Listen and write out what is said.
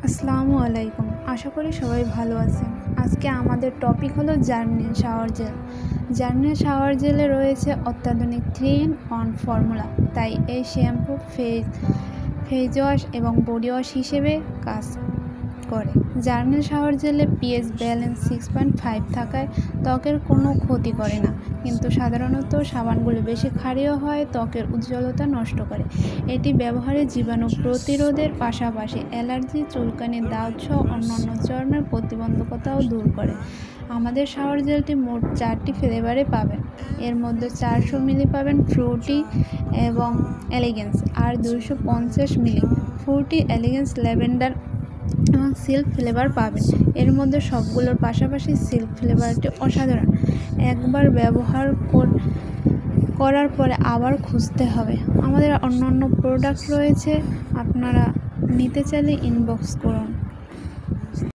আসসালামু আলাইকুম। আশা করি সবাই ভালো আছেন। আজকে আমাদের টপিক হলো জার্নিল শাওয়ার জেল। জার্নিল শাওয়ার জেলে রয়েছে অত্যাধুনিক 3-in-1 ফর্মুলা, তাই এই শ্যাম্পু ফেস ওয়াশ এবং বডি ওয়াশ হিসেবে কাজ করে। জার্নিল শাওয়ার জেলে পিএইচ ব্যালেন্স 6.5 থাকায় ত্বকের কোনো ক্ষতি করে না, কিন্তু সাধারণত সাবানগুলো বেশি ক্ষারীয় হয়, ত্বকের উজ্জ্বলতা নষ্ট করে। এটি ব্যবহারে জীবাণু প্রতিরোধের পাশাপাশি অ্যালার্জি, চুলকানি, দাগ সহ অন্যান্য চর্মের প্রতিবন্ধকতাও দূর করে। আমাদের শাওয়ার জেলটি মোট 4টি ফ্লেভারে পাবেন। এর মধ্যে 400 মিলি পাবেন ফ্রুটি এবং এলিগেন্স, আর 250 মিলি ফ্রুটি, এলিগেন্স, ল্যাভেন্ডার এবং সিল্ক ফ্লেভার পাবেন। এর মধ্যে সবগুলোর পাশাপাশি সিল্ক ফ্লেভারটি অসাধারণ। একবার ব্যবহার করার পরে আবার খুঁজতে হবে। আমাদের অন্যান্য প্রোডাক্ট রয়েছে, আপনারা নিতে চাইলে ইনবক্স করুন।